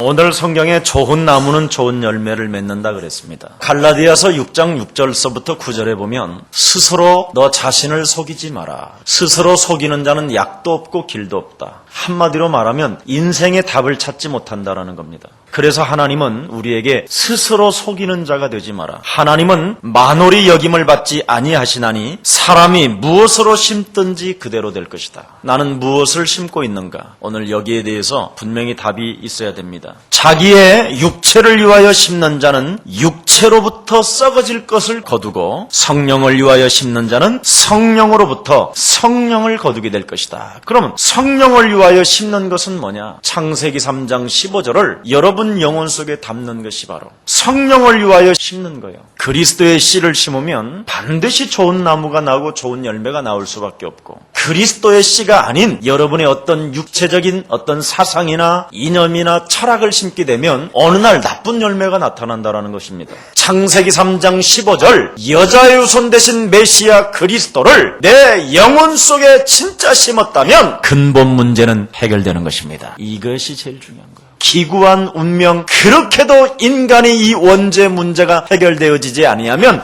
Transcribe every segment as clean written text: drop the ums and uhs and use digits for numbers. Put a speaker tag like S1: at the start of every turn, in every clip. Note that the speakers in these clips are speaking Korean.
S1: 오늘 성경에 좋은 나무는 좋은 열매를 맺는다 그랬습니다. 갈라디아서 6장 6절서부터 9절에 보면 스스로 너 자신을 속이지 마라. 스스로 속이는 자는 약도 없고 길도 없다. 한마디로 말하면 인생의 답을 찾지 못한다라는 겁니다. 그래서 하나님은 우리에게 스스로 속이는 자가 되지 마라. 하나님은 만홀히 여김을 받지 아니하시나니 사람이 무엇으로 심든지 그대로 될 것이다. 나는 무엇을 심고 있는가? 오늘 여기에 대해서 분명히 답이 있어야 됩니다. 자기의 육체를 위하여 심는 자는 육체로부터 썩어질 것을 거두고 성령을 위하여 심는 자는 성령으로부터 성령을 거두게 될 것이다. 그러면 성령을 위하여 심는 것은 뭐냐? 창세기 3장 15절을 여러분 영혼 속에 담는 것이 바로 성령을 위하여 심는 거예요. 그리스도의 씨를 심으면 반드시 좋은 나무가 나오고 좋은 열매가 나올 수밖에 없고, 그리스도의 씨가 아닌 여러분의 어떤 육체적인 어떤 사상이나 이념이나 철학을 심게 되면 어느 날 나쁜 열매가 나타난다는 것입니다. 창세기 3장 15절 여자의 후손 대신 메시아 그리스도를 내 영혼 속에 진짜 심었다면 근본 문제는 해결되는 것입니다. 이것이 제일 중요한 거예요. 기구한 운명, 그렇게도 인간의 이 원죄 문제가 해결되어지지 아니하면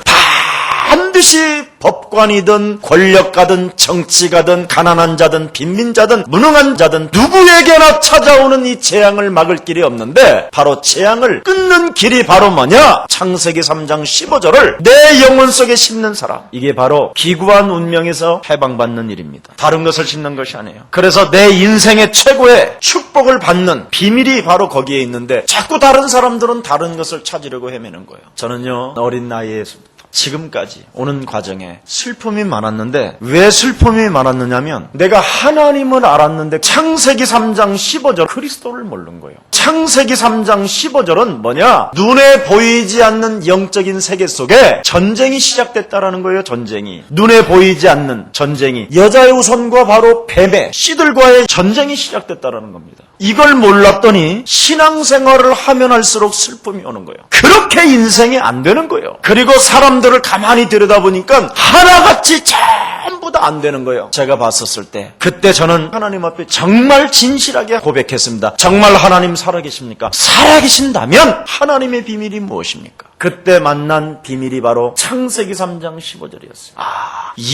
S1: 반드시 법관이든 권력가든 정치가든 가난한 자든 빈민자든 무능한 자든 누구에게나 찾아오는 이 재앙을 막을 길이 없는데, 바로 재앙을 끊는 길이 바로 뭐냐? 창세기 3장 15절을 내 영혼 속에 심는 사람, 이게 바로 기구한 운명에서 해방받는 일입니다. 다른 것을 심는 것이 아니에요. 그래서 내 인생의 최고의 축복을 받는 비밀이 바로 거기에 있는데 자꾸 다른 사람들은 다른 것을 찾으려고 헤매는 거예요. 저는요, 어린 나이에서 지금까지 오는 과정에 슬픔이 많았는데, 왜 슬픔이 많았느냐면 내가 하나님을 알았는데 창세기 3장 15절 그리스도를 모르는 거예요. 창세기 3장 15절은 뭐냐? 눈에 보이지 않는 영적인 세계 속에 전쟁이 시작됐다라는 거예요. 전쟁이. 눈에 보이지 않는 전쟁이, 여자의 후손과 바로 뱀의 씨들과의 전쟁이 시작됐다라는 겁니다. 이걸 몰랐더니 신앙생활을 하면 할수록 슬픔이 오는 거예요. 그렇게 인생이 안 되는 거예요. 그리고 사람들을 가만히 들여다보니까 하나같이 전부 다 안 되는 거예요. 제가 봤었을 때, 그때 저는 하나님 앞에 정말 진실하게 고백했습니다. 정말 하나님 살아계십니까? 살아계신다면 하나님의 비밀이 무엇입니까? 그때 만난 비밀이 바로 창세기 3장 15절이었어요.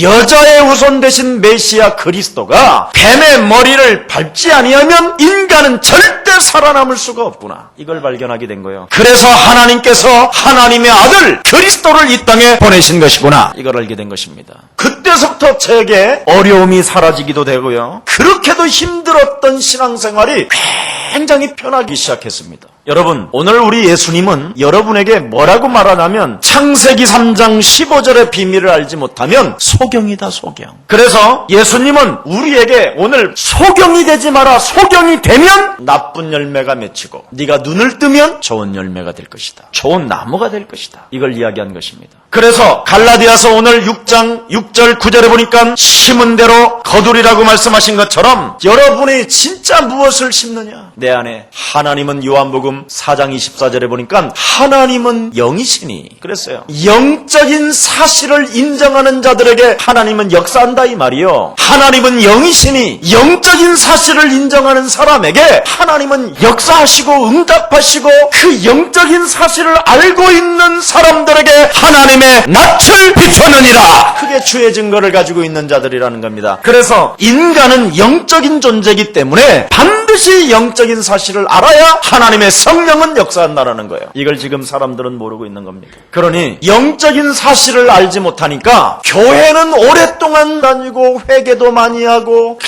S1: 여자의 후손 대신 메시아 그리스도가 뱀의 머리를 밟지 아니하면 인간은 절대 살아남을 수가 없구나. 이걸 발견하게 된 거예요. 그래서 하나님께서 하나님의 아들 그리스도를 이 땅에 보내신 것이구나. 이걸 알게 된 것입니다. 그때서부터 제게 어려움이 사라지기도 되고요, 그렇게도 힘들었던 신앙생활이 굉장히 편하기 시작했습니다. 여러분, 오늘 우리 예수님은 여러분에게 뭐라고 말하냐면 창세기 3장 15절의 비밀을 알지 못하면 소경이다, 소경. 그래서 예수님은 우리에게 오늘 소경이 되지 마라. 소경이 되면 나쁜 열매가 맺히고 네가 눈을 뜨면 좋은 열매가 될 것이다. 좋은 나무가 될 것이다. 이걸 이야기한 것입니다. 그래서 갈라디아서 오늘 6장 6절 9절에 보니까 심은 대로 거두리라고 말씀하신 것처럼 여러분이 진짜 무엇을 심느냐? 내 안에 하나님은 요한복음 4장 24절에 보니까 하나님은 영이시니 그랬어요. 영적인 사실을 인정하는 자들에게 하나님은 역사한다 이 말이요. 하나님은 영이시니 영적인 사실을 인정하는 사람에게 하나님은 역사하시고 응답하시고, 그 영적인 사실을 알고 있는 사람들에게 하나님의 낯을 비추느니라. 크게 주의 증거를 가지고 있는 자들이라는 겁니다. 그래서 인간은 영적인 존재이기 때문에 반드시 영적인 사실을 알아야 하나님의 성령은 역사한다는 거예요. 이걸 지금 사람들은 모르고 있는 겁니다. 그러니 영적인 사실을 알지 못하니까 교회는 오랫동안 다니고 회개도 많이 하고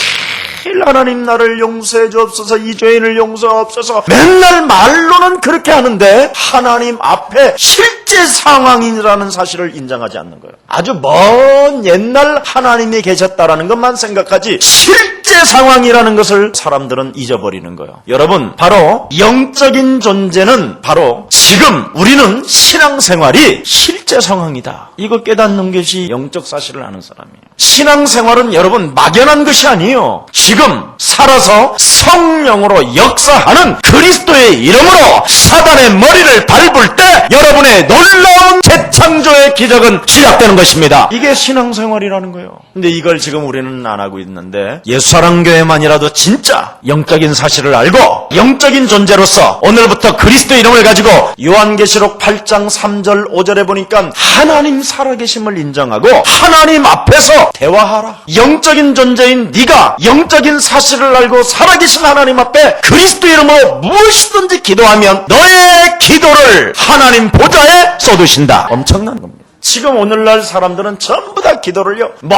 S1: 하나님 나를 용서해 주옵소서, 이 죄인을 용서하옵소서, 맨날 말로는 그렇게 하는데 하나님 앞에 실제 상황이라는 사실을 인정하지 않는 거예요. 아주 먼 옛날 하나님이 계셨다라는 것만 생각하지 실제 상황이라는 것을 사람들은 잊어버리는 거예요. 여러분, 바로 영적인 존재는 바로 지금 우리는 신앙생활이 실제 상황이다. 이거 깨닫는 것이 영적 사실을 아는 사람이에요. 신앙생활은 여러분 막연한 것이 아니에요. 지금 살아서 성령으로 역사하는 그리스도의 이름으로 사단의 머리를 밟을 때 여러분의 놀라운 재창조의 기적은 시작되는 것입니다. 이게 신앙생활이라는 거예요. 근데 이걸 지금 우리는 안 하고 있는데 예수사랑교회만이라도 진짜 영적인 사실을 알고 영적인 존재로서 오늘부터 그리스도 이름을 가지고 요한계시록 8장 3절 5절에 보니까 하나님 살아계심을 인정하고 하나님 앞에서 대화하라. 영적인 존재인 네가 영적인 사실을 알고 살아계신 하나님 앞에 그리스도 이름으로 무엇이든지 기도하면 너의 기도를 하나님 보좌에 쏟으신다. 엄청난 겁니다. 지금 오늘날 사람들은 전부 다 기도를요, 먼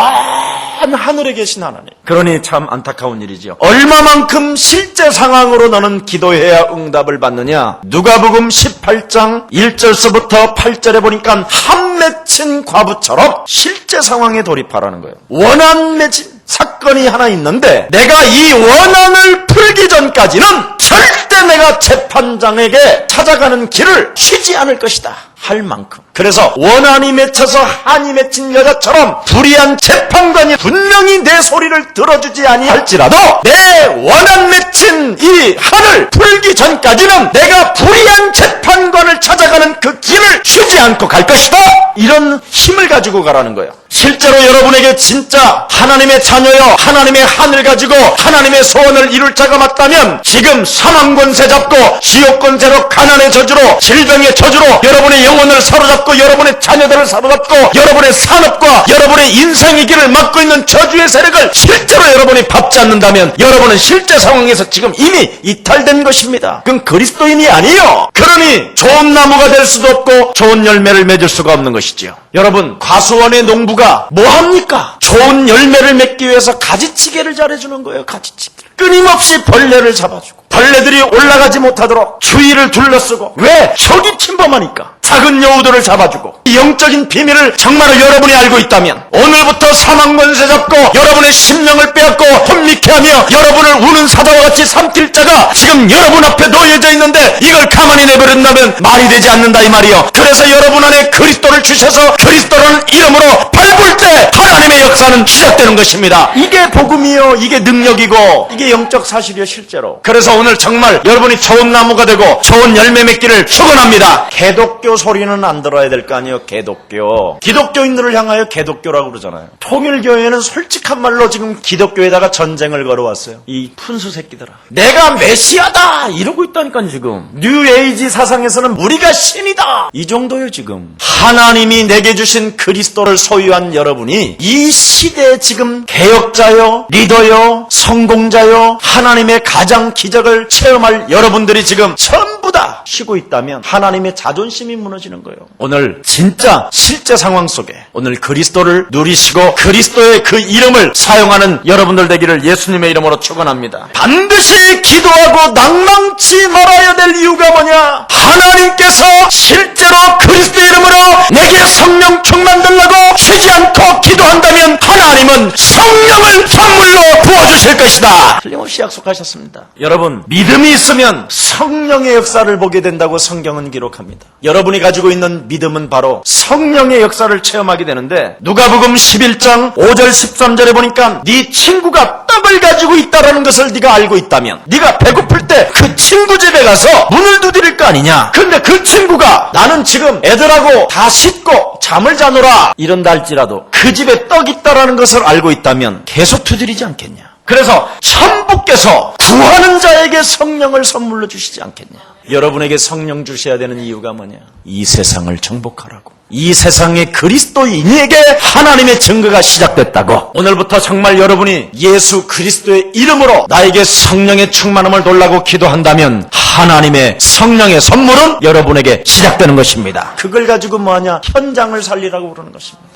S1: 하늘에 계신 하나님. 그러니 참 안타까운 일이죠. 얼마만큼 실제 상황으로 너는 기도해야 응답을 받느냐? 누가복음 18장 1절서부터 8절에 보니까 한 맺힌 과부처럼 실제 상황에 돌입하라는 거예요. 원한 맺힌 사건이 하나 있는데 내가 이 원한을 풀기 전까지는 절대 내가 재판장에게 찾아가는 길을 쉬지 않을 것이다 할 만큼. 그래서 원한이 맺혀서 한이 맺힌 여자처럼 불의한 재판관이 분명히 내 소리를 들어주지 아니할지라도 내 원한 맺힌 이 한을 풀기 전까지는 내가 불의한 재판관을 찾아가는 그 길을 쉬지 않고 갈 것이다. 이런 힘을 가지고 가라는 거예요. 실제로 여러분에게 진짜 하나님의 자녀여 하나님의 한을 가지고 하나님의 소원을 이룰 자가 맞다면 지금 사망 권세 잡고 지옥 권세로 가난의 저주로 질병의 저주로 여러분의 영혼을 사로잡고 여러분의 자녀들을 사로잡고 여러분의 산업과 여러분의 인생의 길을 막고 있는 저주의 세력을 실제로 여러분이 밟지 않는다면 여러분은 실제 상황에서 지금 이미 이탈된 것입니다. 그건 그리스도인이 아니에요. 그러니 좋은 나무가 될 수도 없고 좋은 열매를 맺을 수가 없는 것이지요. 여러분, 과수원의 농부가 뭐합니까? 좋은 열매를 맺기 위해서 가지치기를 잘해주는 거예요. 가지치기. 끊임없이 벌레를 잡아주고 벌레들이 올라가지 못하도록 주위를 둘러쓰고. 왜? 적이 침범하니까. 작은 여우들을 잡아주고. 영적인 비밀을 정말로 여러분이 알고 있다면 오늘부터 사망 권세 잡고 여러분의 심령을 빼앗고 혼미케 하며 여러분을 우는 사자와 같이 삼킬 자가 지금 여러분 앞에 놓여져 있는데 이걸 가만히 내버린다면 말이 되지 않는다 이 말이요. 그래서 여러분 안에 그리스도를 주셔서 그리스도라는 이름으로 밟을 때 하나님의 역사는 시작되는 것입니다. 이게 복음이요, 이게 능력이고 이게 영적 사실이요, 실제로. 그래서 오늘 정말 여러분이 좋은 나무가 되고 좋은 열매 맺기를 축원합니다. 개독교 소리는 안 들어야 될 거 아니에요. 개독교. 기독교인들을 향하여 개독교라고 그러잖아요. 통일교회는 솔직한 말로 지금 기독교에다가 전쟁을 걸어왔어요. 이 푼수 새끼들아. 내가 메시아다 이러고 있다니까 지금. 뉴에이지 사상에서는 우리가 신이다 이 정도요 지금. 하나님이 내게 주신 그리스도를 소유한 여러분이 이 시대에 지금 개혁자요, 리더요, 성공자요, 하나님의 가장 기적을 체험할 여러분들이 지금 전부 다 쉬고 있다면 하나님의 자존심이 무너지는 거예요. 오늘 진짜 실제 상황 속에 오늘 그리스도를 누리시고 그리스도의 그 이름을 사용하는 여러분들 되기를 예수님의 이름으로 축원합니다. 반드시 기도하고 낭망치 말아야 될 이유가 뭐냐? 하나님께서 실제로 그리스도의 이름으로 내게 성령 충만되려고 쉬지 않고 기도한다면 하나님은 성령을 선물로 부어주실 것이다. 틀림없이 약속하셨습니다. 여러분, 믿음이 있으면 성령의 역사를 보게 된다고 성경은 기록합니다. 여러분이 가지고 있는 믿음은 바로 성령의 역사를 체험하게 되는데 누가복음 11장 5절 13절에 보니까 네 친구가 떡을 가지고 있다라는 것을 네가 알고 있다면 네가 배고플 때 그 친구 집에 가서 문을 두드릴 거 아니냐. 근데 그 친구가 나는 지금 애들하고 다 씻고 잠을 자노라 이런다 할지라도 그 집에 떡 있다라는 것을 알고 있다면 계속 두드리지 않겠냐. 그래서 천부께서 구하는 자에게 성령을 선물로 주시지 않겠냐. 여러분에게 성령 주셔야 되는 이유가 뭐냐? 이 세상을 정복하라고. 이 세상의 그리스도인에게 하나님의 증거가 시작됐다고. 오늘부터 정말 여러분이 예수 그리스도의 이름으로 나에게 성령의 충만함을 달라고 기도한다면 하나님의 성령의 선물은 여러분에게 시작되는 것입니다. 그걸 가지고 뭐하냐? 현장을 살리라고 그러는 것입니다.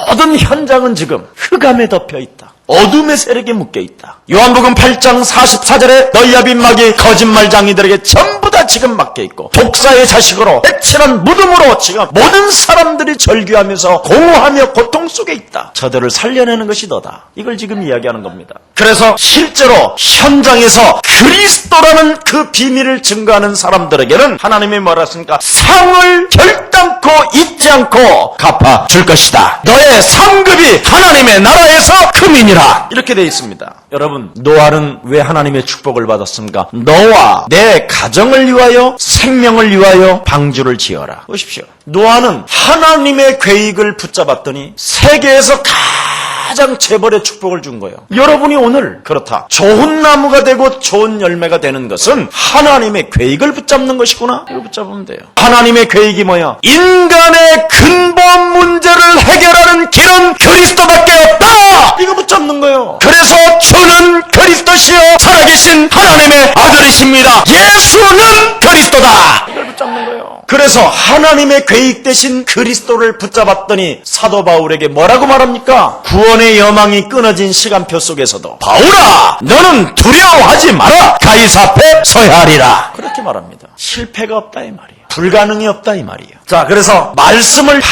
S1: 모든 현장은 지금 흑암에 덮여 있다. 어둠의 세력에 묶여 있다. 요한복음 8장 44절에 너희와 빈막이 거짓말장이들에게 전부 다 지금 막혀 있고 독사의 자식으로 해칠한 무덤으로 지금 모든 사람들이 절규하면서 공허하며 고통 속에 있다. 저들을 살려내는 것이 너다. 이걸 지금 이야기하는 겁니다. 그래서 실제로 현장에서 그리스도라는 그 비밀을 증거하는 사람들에게는 하나님이 뭐라 했습니까? 상을 결단 결단코 잊지 않고 갚아줄 것이다. 너의 상급이 하나님의 나라에서 금이니라. 이렇게 되어 있습니다. 여러분, 노아는 왜 하나님의 축복을 받았습니까? 너와 내 가정을 위하여 생명을 위하여 방주를 지어라. 보십시오. 노아는 하나님의 계획을 붙잡았더니 세계에서 가장 재벌의 축복을 준 거예요. 여러분이 오늘 그렇다. 좋은 나무가 되고 좋은 열매가 되는 것은 하나님의 계획을 붙잡는 것이구나. 이거 붙잡으면 돼요. 하나님의 계획이 뭐야? 인간의 근본 문제를 해결하는 길은 그리스도밖에 없다. 이거 붙잡는 거예요. 그래서 주는 그리스도시요 살아계신 하나님의 아들이십니다. 예수는 그리스도다. 이걸 붙잡는 거예요. 그래서 하나님의 계획 대신 그리스도를 붙잡았더니 사도 바울에게 뭐라고 말합니까? 구원의 여망이 끊어진 시간표 속에서도 바울아, 너는 두려워하지 마라. 가이사 앞에 서야 하리라. 그렇게 말합니다. 실패가 없다 이 말이에요. 불가능이 없다 이 말이에요. 자, 그래서 말씀을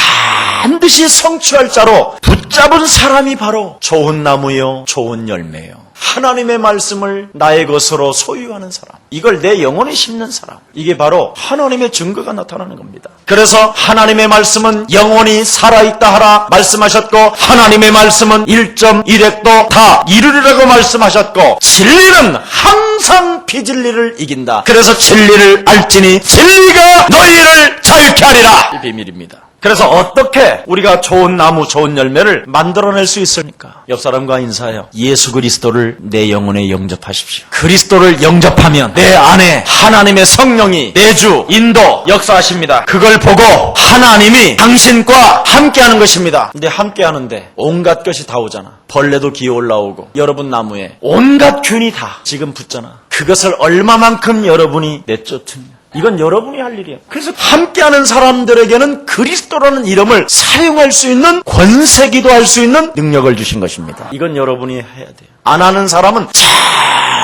S1: 반드시 성취할 자로 붙잡은 사람이 바로 좋은 나무요 좋은 열매요. 하나님의 말씀을 나의 것으로 소유하는 사람, 이걸 내 영혼에 심는 사람, 이게 바로 하나님의 증거가 나타나는 겁니다. 그래서 하나님의 말씀은 영원히 살아있다 하라 말씀하셨고, 하나님의 말씀은 1.1핵도 다 이루리라고 말씀하셨고, 진리는 항상 비진리를 이긴다. 그래서 진리를 알지니 진리가 너희를 자유케 하리라. 이 비밀입니다. 그래서 어떻게 우리가 좋은 나무, 좋은 열매를 만들어낼 수 있습니까? 옆 사람과 인사해요. 예수 그리스도를 내 영혼에 영접하십시오. 그리스도를 영접하면 내 안에 하나님의 성령이 내주, 인도, 역사하십니다. 그걸 보고 하나님이 당신과 함께하는 것입니다. 근데 함께하는데 온갖 것이 다 오잖아. 벌레도 기어 올라오고, 여러분 나무에 온갖 균이 다 지금 붙잖아. 그것을 얼마만큼 여러분이 내쫓으냐. 이건 여러분이 할 일이에요. 그래서 함께하는 사람들에게는 그리스도라는 이름을 사용할 수 있는 권세기도 할 수 있는 능력을 주신 것입니다. 이건 여러분이 해야 돼요. 안 하는 사람은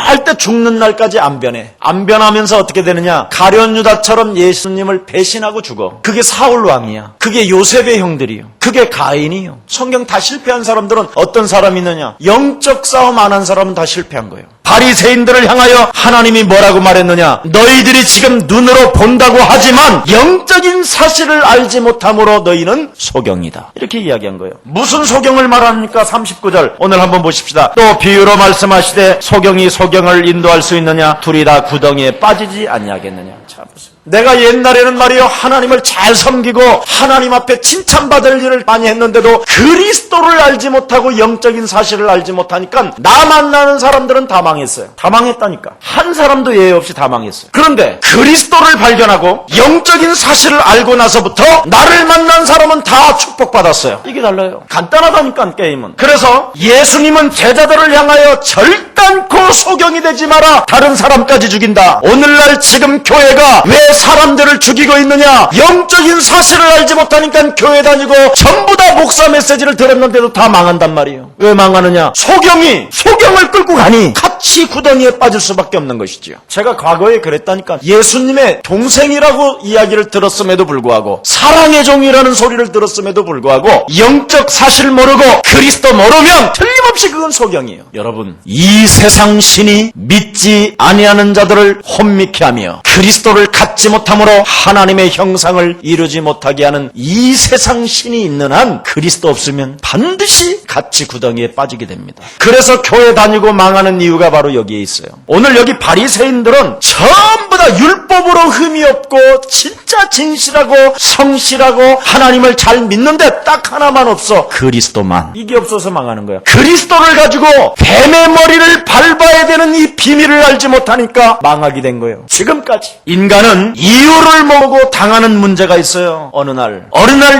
S1: 절대 죽는 날까지 안 변해. 안 변하면서 어떻게 되느냐? 가룟 유다처럼 예수님을 배신하고 죽어. 그게 사울 왕이야. 그게 요셉의 형들이요. 그게 가인이요. 성경 다 실패한 사람들은 어떤 사람이 있느냐? 영적 싸움 안 한 사람은 다 실패한 거예요. 바리새인들을 향하여 하나님이 뭐라고 말했느냐? 너희들이 지금 눈으로 본다고 하지만 영적인 사실을 알지 못함으로 너희는 소경이다. 이렇게 이야기한 거예요. 무슨 소경을 말합니까? 39절 오늘 한번 보십시다. 또 비유로 말씀하시되 소경이 소경을 인도할 수 있느냐? 둘이 다 구덩이에 빠지지 아니하겠느냐. 자, 보세요. 내가 옛날에는 말이요, 하나님을 잘 섬기고 하나님 앞에 칭찬받을 일을 많이 했는데도 그리스도를 알지 못하고 영적인 사실을 알지 못하니까 나 만나는 사람들은 다 망했어요. 다 망했다니까. 한 사람도 예외 없이 다 망했어요. 그런데 그리스도를 발견하고 영적인 사실을 알고 나서부터 나를 만난 사람은 다 축복받았어요. 이게 달라요. 간단하다니까 게임은. 그래서 예수님은 제자들을 향하여 절단코 소경이 되지 마라. 다른 사람까지 죽인다. 오늘날 지금 교회가 왜 사람들을 죽이고 있느냐? 영적인 사실을 알지 못하니까 교회 다니고 전부 다 목사 메시지를 들었는데도 다 망한단 말이에요. 왜 망하느냐? 소경을 끌고 가니 같이 구덩이에 빠질 수밖에 없는 것이지요. 제가 과거에 그랬다니까. 예수님의 동생이라고 이야기를 들었음에도 불구하고, 사랑의 종이라는 소리를 들었음에도 불구하고 영적 사실 모르고 그리스도 모르면 틀림없이 그건 소경이에요. 여러분, 이 세상 신이 믿지 아니하는 자들을 혼미케 하며 그리스도를 갖지 못함으로 하나님의 형상을 이루지 못하게 하는 이 세상 신이 있는 한 그리스도 없으면 반드시 같이 구덩이에 빠지게 됩니다. 그래서 교회 다니고 망하는 이유가 바로 여기에 있어요. 오늘 여기 바리새인들은 전부 다 율법으로 흠이 없고 진짜 진실하고 성실하고 하나님을 잘 믿는데 딱 하나만 없어. 그리스도만. 이게 없어서 망하는 거야. 그리스도를 가지고 뱀의 머리를 밟아야 되는 이 비밀을 알지 못하니까 망하게 된 거예요. 지금까지. 인간은 이유를 모르고 당하는 문제가 있어요. 어느 날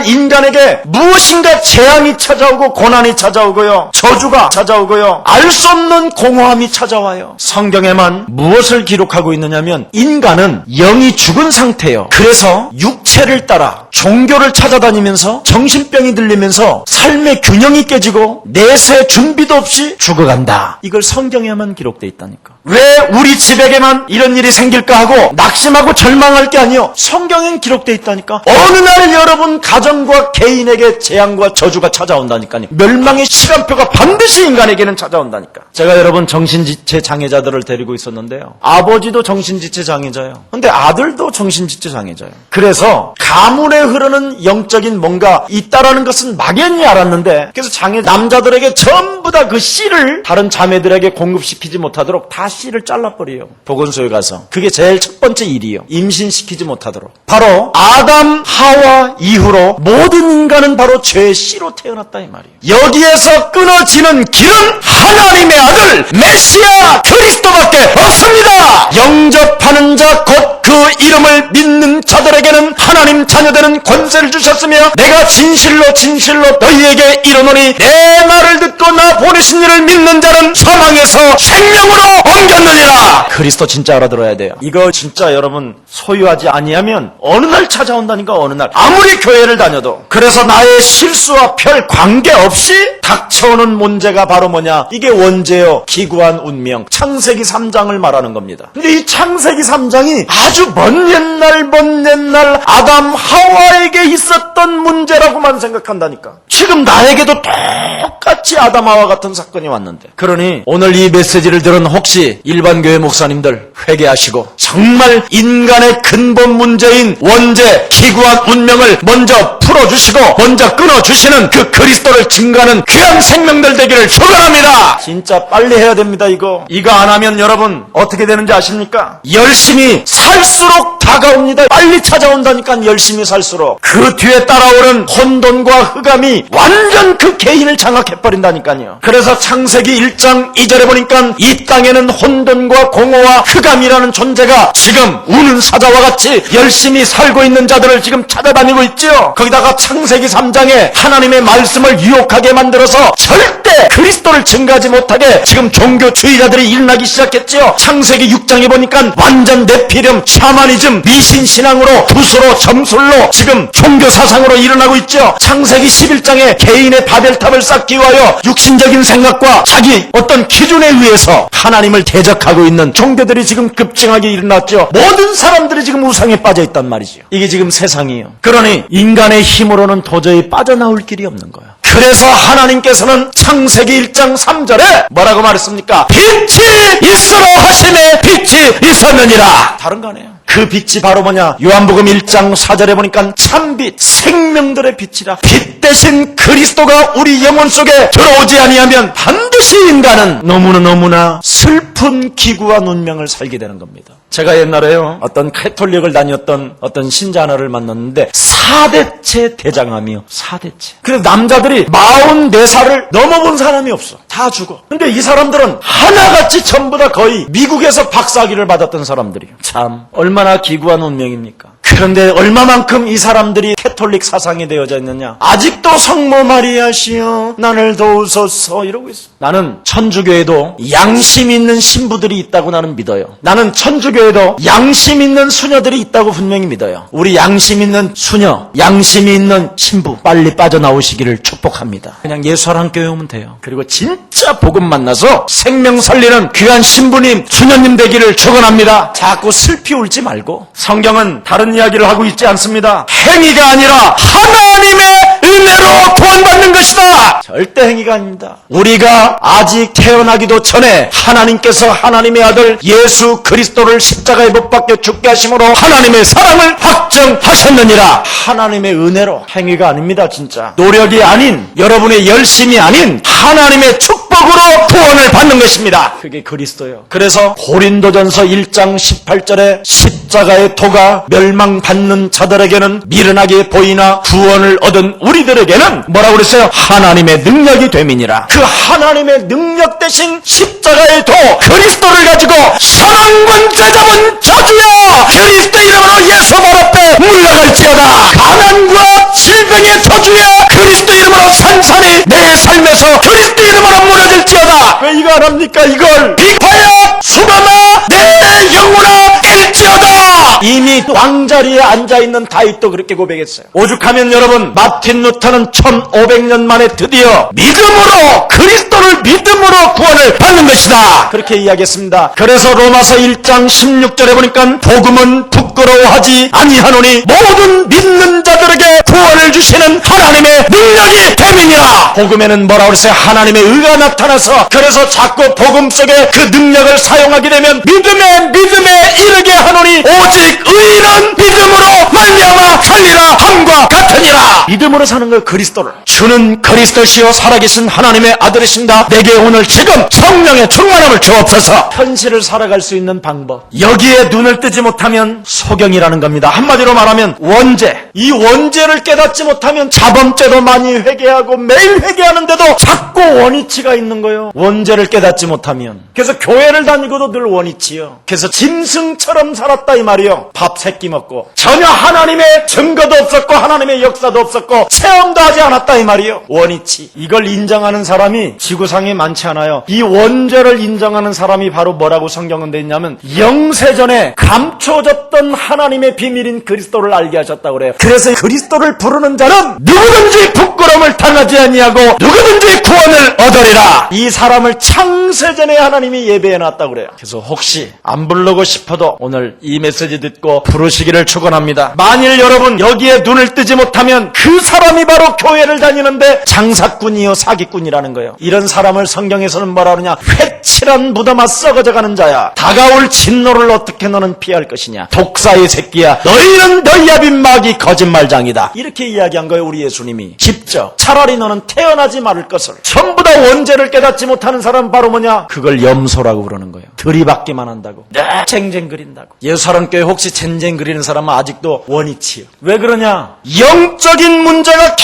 S1: 인간에게 무엇인가 재앙이 찾아오고 고난이 찾아오고요. 저주가 찾아오고요. 알 수 없는 공허함이 찾아와요. 성경에만 무엇을 기록하고 있느냐면 인간은 영이 죽은 상태예요. 그래서 육체를 따라 종교를 찾아다니면서 정신병이 들리면서 삶의 균형이 깨지고 내세 준비도 없이 죽어간다. 이걸 성경에만 기록되어 있다니까. 왜 우리 집에게만 이런 일이 생길까 하고 낙심하고 절망할 게 아니요. 성경엔 기록되어 있다니까. 어느 날 여러분 가정과 개인에게 재앙과 저주가 찾아온다니까요. 멸망의 시간표가 반드시 인간에게는 찾아온다니까. 제가 여러분 정신지체 장애자들을 데리고 있었는데요. 아버지도 정신지체 장애자예요. 근데 아들도 정신지체 장애자예요. 그래서 가문에 흐르는 영적인 뭔가 있다라는 것은 막연히 알았는데, 그래서 장애 남자들에게 전부 다 그 씨를 다른 자매들에게 공급시키지 못하도록 다 씨를 잘라버려요. 보건소에 가서. 그게 제일 첫 번째 일이에요. 임신시키지 못하도록. 바로 아담 하와 이후로 모든 인간은 바로 죄의 씨로 태어났다 이 말이에요. 여기에서 끊어지는 길은 하나님의 아들 메시아 그리스도밖에 없습니다. 영접하는 자 곧 그 이름을 믿는 자들에게는 하나님 자녀되는 권세를 주셨으며, 내가 진실로 진실로 너희에게 이르노니 내 말을 듣고 나 보내신 이를 믿는 자는 사망에서 생명으로 옮겼느니라. 그리스도 진짜 알아들어야 돼요. 이거 진짜 여러분 소유하지 아니하면 어느 날 찾아온다니까. 어느 날 아무리 교회를 다녀도. 그래서 나의 실수와 별 관계없이 닥쳐오는 문제가 바로 뭐냐, 이게 원죄요 기구한 운명, 창세기 3장을 말하는 겁니다. 근데 이 창세기 3장이 아주 먼 옛날 아담 하와에게 있었던 문제라고만 생각한다니까. 지금 나에게도 똑같이 아담 하와 같은 사건이 왔는데. 그러니 오늘 이 메시지를 들은 혹시 일반 교회 목사님들 회개하시고 정말 인간의 근본 문제인 원죄 기구한 운명을 먼저 풀어주시고 먼저 끊어주시는 그 그리스도를 증거하는 귀한 생명들 되기를 축원합니다. 진짜 빨리 해야 됩니다. 이거 안 하면 여러분 어떻게 되는지 아십니까? 열심히 살수록 다가옵니다. 빨리 찾아온다니까. 열심히 살수록 그 뒤에 따라오는 혼돈과 흑암이 완전 그 개인을 장악해버린다니까요. 그래서 창세기 1장 2절에 보니까 이 땅에는 혼돈과 공허와 흑암이라는 존재가 지금 우는 사자와 같이 열심히 살고 있는 자들을 지금 찾아다니고 있죠. 거기다가 창세기 3장에 하나님의 말씀을 유혹하게 만들어서 절대 그리스도를 증거하지 못하게 지금 종교주의자들이 일어나기 시작했죠. 창세기 6장에 보니까 완전 네피림, 샤머니즘, 미신신앙으로 붓으로 점술로 지금 종교사상으로 일어나고 있죠. 창세기 11장에 개인의 바벨탑을 쌓기 위하여 육신적인 생각과 자기 어떤 기준에 의해서 하나님을 대적하고 있는 종교들이 지금 급증하게 일어났죠. 모든 사람들이 지금 우상에 빠져 있단 말이죠. 이게 지금 세상이에요. 그러니 인간의 힘으로는 도저히 빠져나올 길이 없는 거예요. 그래서 하나님께서는 창세기 1장 3절에 뭐라고 말했습니까? 빛이 있으라 하시매 빛이 있었느니라. 다른 거 아니에요. 그 빛이 바로 뭐냐? 요한복음 1장 4절에 보니까 참빛, 생명들의 빛이라. 빛 대신 그리스도가 우리 영혼 속에 들어오지 아니하면 반드시 인간은 너무나 슬픈 기구한 운명을 살게 되는 겁니다. 제가 옛날에요, 어떤 캐톨릭을 다녔던 어떤 신자 하나를 만났는데 4대체 대장암이요. 4대체. 그래서 남자들이 44살을 넘어본 사람이 없어. 다 죽어. 근데 이 사람들은 하나같이 전부 다 거의 미국에서 박사학위를 받았던 사람들이에요. 참 얼마나 기구한 운명입니까? 그런데 얼마만큼 이 사람들이 캐톨릭 사상이 되어져 있느냐? 아직도 성모 마리아시여 나를 도우소서 이러고 있어. 나는 천주교에도 양심 있는 신부들이 있다고 나는 믿어요. 나는 천주교에도 양심 있는 수녀들이 있다고 분명히 믿어요. 우리 양심 있는 수녀, 양심이 있는 신부 빨리 빠져나오시기를 축복합니다. 그냥 예수랑 교회 오면 돼요. 그리고 진짜 복음 만나서 생명 살리는 귀한 신부님, 수녀님 되기를 축원합니다. 자꾸 슬피 울지 말고. 성경은 다른 이야기를 하고 있지 않습니다. 행위가 아니라 하나님의 은혜로 구원받는 것이다. 절대 행위가 아닙니다. 우리가 아직 태어나기도 전에 하나님께서 하나님의 아들 예수 그리스도를 십자가에 못 박혀 죽게 하심으로 하나님의 사랑을 확정하셨느니라. 하나님의 은혜로, 행위가 아닙니다. 진짜 노력이 아닌, 여러분의 열심이 아닌 하나님의 축복으로 구원을 받는 것입니다. 그게 그리스도예요. 그래서 고린도전서 1장 18절에 십자가의 도가 멸망받는 자들에게는 미련하게 보이나 구원을 얻은 우리들에게는 뭐라고 그랬어요? 하나님의 능력이 됨이니라. 그 하나님의 능력 대신 십자가의 도 그리스도를 가지고 사망권 죄잡은 저주여 그리스도 이름으로 예수 발 앞에 물러갈지어다. 가난과 질병의 저주여 그리스도 이름으로 산산이 내 삶에서 그리스도 이름으로 무너질지어다. 왜 이거 안 합니까? 이걸 비파야 수바마 내 영혼아 일지어다. 이미 다윗 왕자리에 앉아있는 다윗도 그렇게 고백했어요. 오죽하면 여러분 마틴 루터는 1500년 만에 드디어 믿음으로 그리스도를 믿음으로 구원을 받는 것이다 그렇게 이야기했습니다. 그래서 로마서 1장 16절에 보니까 복음은 부끄러워하지 아니하노니 모든 믿는 자들에게 구원을 주시는 하나님의 능력이 됨이니라. 복음에는 뭐라고 그랬어요? 하나님의 의가 나타나서 그래서 자꾸 복음 속에 그 능력을 사용하게 되면 믿음에 이르게 하노니 오직 의인은 믿음으로 말미암아 살리라 함과 같으니라. 믿음으로 사는 걸 그리스도를 주는 그리스도시요 살아계신 하나님의 아들이신다. 내게 오늘 지금 성령의 충만함을 주옵소서. 현실을 살아갈 수 있는 방법 여기에 눈을 뜨지 못하면 소경이라는 겁니다. 한마디로 말하면 원죄. 이 원죄를 깨닫지 못하면 자범죄도 많이 회개하고 매일 회개하는데도 자꾸 원위치가 있는 거예요. 원죄를 깨닫지 못하면. 그래서 교회를 다니고도 늘 원위치요. 그래서 짐승처럼 살았다 이 말이요. 밥 세끼 먹고 전혀 하나님의 증거도 없었고 하나님의 역사도 없었고 체험도 하지 않았다 이 말이요. 원위치. 이걸 인정하는 사람이 지구상에 많지 않아요. 이 원죄를 인정하는 사람이 바로 뭐라고 성경은 돼 있냐면 영세전에 감춰졌던 하나님의 비밀인 그리스도를 알게 하셨다고 그래요. 그래서 그리스도를 부르는 자는 누구든지 부끄러움을 당하지 아니하고 누구든지 구원을 얻으리라. 이 사람을 창세전에 하나님이 예배해 놨다고 그래요. 그래서 혹시 안 부르고 싶어도 오늘 이 메시지 듣고 부르시기를 축원합니다. 만일 여러분 여기에 눈을 뜨지 못하면 그 사람이 바로 교회를 다니는데 장사꾼이요 사기꾼이라는 거예요. 이런 사람을 성경에서는 뭐라 그러냐? 회칠한 무덤아 썩어져가는 자야. 다가올 진노를 어떻게 너는 피할 것이냐? 독사의 새끼야. 너희는 너희 아빈 마귀 거짓말장이다. 이렇게 이야기한 거예요. 우리 예수님이 직접. 차라리 너는 태어나지 말을 것을. 전부 다 원죄를 깨닫지 못하는 사람 바로 뭐냐? 그걸 염소라고 그러는 거예요. 들이받기만 한다고. 쟁쟁거린다고. 예수사랑교회 혹시 쟁쟁거리는 사람은 아직도 원위치요. 왜 그러냐? 영적인 문제가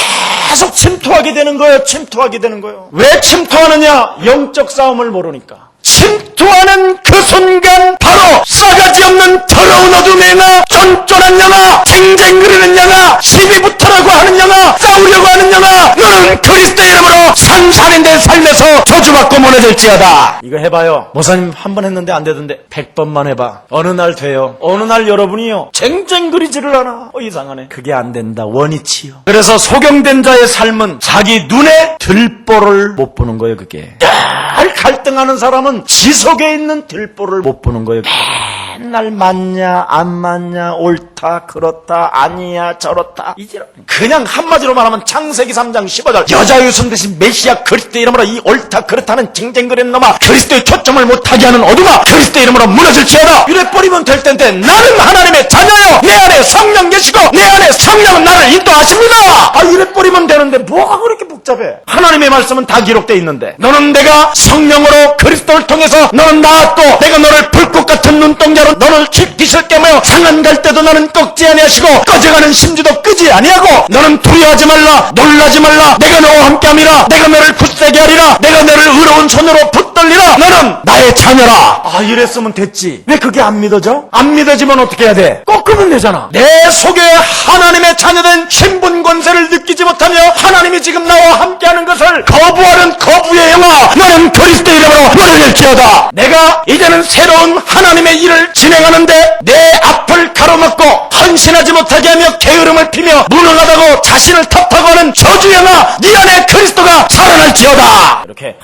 S1: 계속 침투하게 되는 거예요. 침투하게 되는 거예요. 왜 침투하느냐? 영적 싸움을 모르니까. 침투하는 그 순간 바로 싸가지 없는 더러운 어둠의 영아, 쫀쫀한 영아, 쟁쟁거리는 영아, 시비부터라고 하는 영아, 싸우려고 하는 영아, 너는 그리스도의 이름으로 산산인된 삶에서 저주받고 무너질지어다. 이거 해봐요. 목사님 한 번 했는데 안 되던데 100번만 해봐. 어느 날 돼요. 어느 날 여러분이요 쟁쟁거리지를 않아. 이상하네. 그게 안 된다. 원위치요. 그래서 소경된 자의 삶은 자기 눈에 들보를 못 보는 거예요. 그게 늘 갈등하는 사람은 지속에 있는 들보를 못 보는 거예요. 맨날 맞냐 안 맞냐 옳다 그렇다 아니야 저렇다 이제 그냥 한마디로 말하면 창세기 3장 15절 여자 유성 대신 메시아 그리스도 이름으로 이 옳다 그렇다는 쟁쟁거리는 놈아 그리스도의 초점을 못하게 하는 어둠아 그리스도 이름으로 무너질지어다. 이래 버리면 될 텐데 나는 하나님의 자녀요 내 안에 성령 계시고 내 안에 성령은 나를 인도하십니다. 이래 버리면 되는데 뭐가 그렇게 복잡해. 하나님의 말씀은 다 기록되어 있는데 너는 내가 성령으로 그리스도를 통해서 너는 나았고 내가 너를 불꽃 같은 눈동자로 너를 깊이실 깨며 상한 갈 때도 너는 꺾지 아니하시고 꺼져가는 심지도 끄지 아니하고 너는 두려워하지 말라 놀라지 말라 내가 너와 함께함이라 내가 너를 굳세게 하리라 내가 너를 의로운 손으로 붙들리라 너는 나의 자녀라. 이랬으면 됐지. 왜 그게 안 믿어져? 안 믿어지면 어떻게 해야 돼? 꺾으면 되잖아. 내 속에 하나님의 자녀된 신분 권세를 느끼지 못하며 하나님이 지금 나와 함께하는 것을 거부하는 거부의 영아 너는 그리스도 이름으로 무너질지어다. 내가 이제는 새로운 하나님의 일을 진행하는데 내 앞을 가로막고 헌신하지 못하게 하며 게으름을 피며 무능하다고 자신을 탓하고 하는 저주영아 네 안에 그리스도가 살아날지어다. 이렇게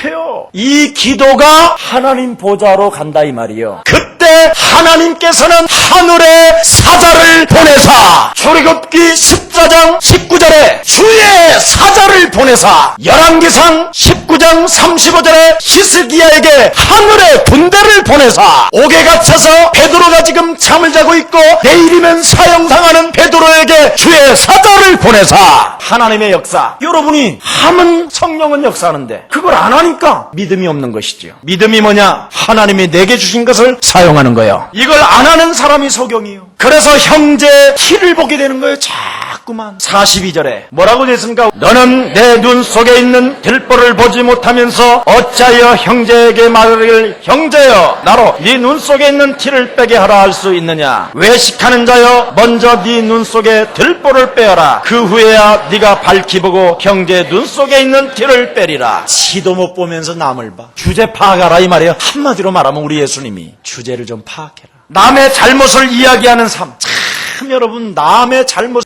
S1: 해요. 이 기도가 하나님 보좌로 간다 이 말이요. 그때 하나님께서는 하늘에 사자를 보내사 출애굽기 14장 19절에 주의 사자를 보내사 열왕기상 19장 35절에 히스기야에게 하늘의 군대를 보내사 옥에 갇혀서 베드로가 지금 잠을 자고 있고 내일이면 사형당하는 베드로에게 주의 사자를 보내사 하나님의 역사. 여러분이 하면 성령은 역사하는데 그걸 안 하니까 믿음이 없는 것이죠. 믿음이 뭐냐? 하나님이 내게 주신 것을 사용하는 거예요. 이걸 안 하는 사람이 소경이에요. 그래서 형제의 티를 보게 되는 거예요. 자꾸만. 42절에 뭐라고 되었습니까? 너는 내 눈 속에 있는 들보를 보지 못하면서 어찌하여 형제에게 말을 형제여 나로 네 눈 속에 있는 티를 빼게 하라 할 수 있느냐? 외식하는 자여 먼저 네 눈 속에 들보를 빼어라. 그 후에야 네가 밝히 보고 형제의 눈 속에 있는 티를 빼리라. 지도 못 보면서 남을 봐. 주제 파악하라 이 말이에요. 한마디로 말하면 우리 예수님이 주제를 좀 파악해라. 남의 잘못을 이야기하는 삶. 참 여러분, 남의 잘못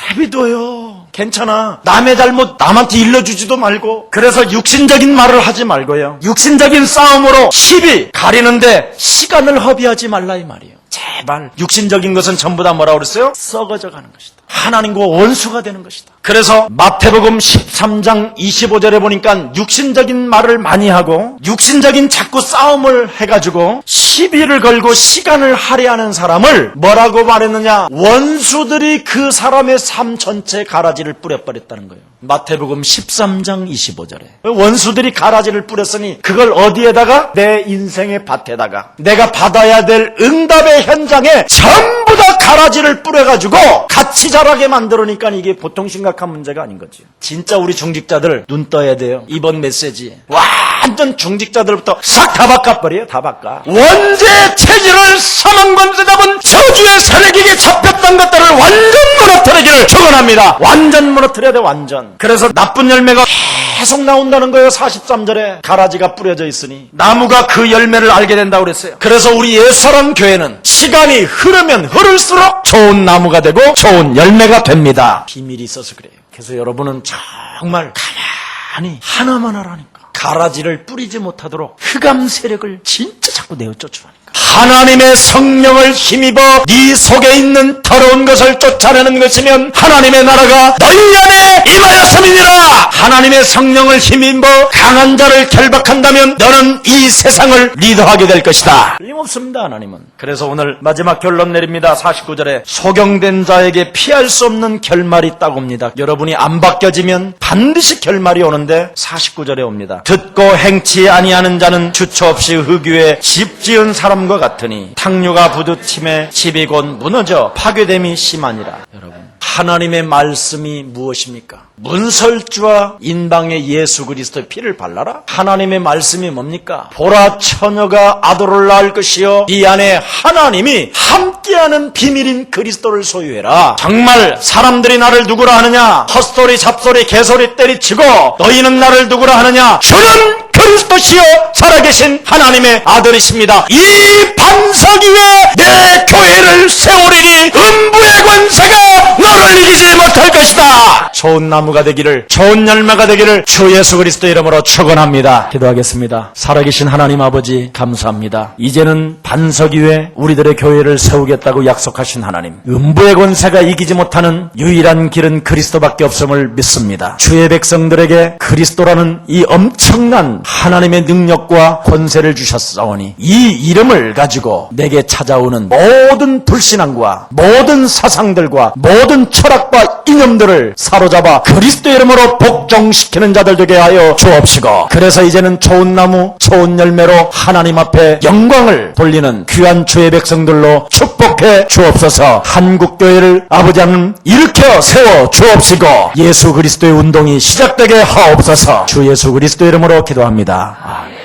S1: 내비둬요. 괜찮아. 남의 잘못 남한테 일러주지도 말고. 그래서 육신적인 말을 하지 말고요. 육신적인 싸움으로 시비 가리는데 시간을 허비하지 말라 이 말이에요. 제발. 육신적인 것은 전부 다 뭐라고 그랬어요? 썩어져 가는 것이다. 하나님과 원수가 되는 것이다. 그래서 마태복음 13장 25절에 보니까 육신적인 말을 많이 하고 육신적인 자꾸 싸움을 해가지고 시비를 걸고 시간을 할애하는 사람을 뭐라고 말했느냐? 원수들이 그 사람의 삶 전체에 가라지를 뿌려버렸다는 거예요. 마태복음 13장 25절에 원수들이 가라지를 뿌렸으니 그걸 어디에다가? 내 인생의 밭에다가 내가 받아야 될 응답의 현장에 전부 다 가라지를 뿌려가지고 같이 자라게 만들으니까 이게 보통 심각한 문제가 아닌 거죠. 진짜 우리 중직자들 눈 떠야 돼요. 이번 메시지 완전 중직자들부터 싹 다 바꿔버려요. 다 바꿔. 원죄의 체질을 사망권세 잡은 저주의 세력에게 잡혔던 것들을 완전 무너뜨리기를 축원합니다. 완전 무너뜨려야 돼. 완전. 그래서 나쁜 열매가 계속 나온다는 거예요. 43절에 가라지가 뿌려져 있으니 나무가 그 열매를 알게 된다고 그랬어요. 그래서 우리 옛사람 교회는 시간이 흐르면 흐를수록 좋은 나무가 되고 좋은 열매가 됩니다. 비밀이 있어서 그래요. 그래서 여러분은 정말 가만히 하나만 하라니까. 가라지를 뿌리지 못하도록 흑암 세력을 진짜 자꾸 내어 쫓으라니까. 하나님의 성령을 힘입어 네 속에 있는 더러운 것을 쫓아내는 것이면 하나님의 나라가 너희 안에 임하였음이니라. 하나님의 성령을 힘입어 강한 자를 결박한다면 너는 이 세상을 리더하게 될 것이다. 틀림없습니다. 하나님은. 그래서 오늘 마지막 결론 내립니다. 49절에 소경된 자에게 피할 수 없는 결말이 있다고 옵니다. 여러분이 안 바뀌어지면 반드시 결말이 오는데 49절에 옵니다. 듣고 행치 아니하는 자는 주처 없이 흑유에 집 지은 사람과 같으니 탕류가 부딪힘에 집이 곧 무너져 파괴됨이 심하니라. 여러분, 하나님의 말씀이 무엇입니까? 문설주와 인방의 예수 그리스도의 피를 발라라? 하나님의 말씀이 뭡니까? 보라 처녀가 아들을 낳을 것이요 이 안에 하나님이 함께하는 비밀인 그리스도를 소유해라. 정말 사람들이 나를 누구라 하느냐? 헛소리 잡소리 개소리 때리치고 너희는 나를 누구라 하느냐? 주는 그리스도시요 살아계신 하나님의 아들이십니다. 이 반석 위에 내 교회를 세우리니 음부의 권세가 너를 이기지 못할 것이다. 좋은 나무가 되기를, 좋은 열매가 되기를 주 예수 그리스도 이름으로 축원합니다. 기도하겠습니다. 살아계신 하나님 아버지 감사합니다. 이제는 반석 위에 우리들의 교회를 세우겠다고 약속하신 하나님, 음부의 권세가 이기지 못하는 유일한 길은 그리스도밖에 없음을 믿습니다. 주의 백성들에게 그리스도라는 이 엄청난 하나님의 능력과 권세를 주셨사오니 이 이름을 가지고 내게 찾아오는 모든 불신앙과 모든 사상들과 모든 철학과 이념들을 사로잡아 그리스도의 이름으로 복종시키는 자들 되게 하여 주옵시고, 그래서 이제는 좋은 나무 좋은 열매로 하나님 앞에 영광을 돌리는 귀한 주의 백성들로 축복해 주옵소서. 한국교회를 아버지 하나님 일으켜 세워 주옵시고 예수 그리스도의 운동이 시작되게 하옵소서. 주 예수 그리스도의 이름으로 기도합니다. 아멘.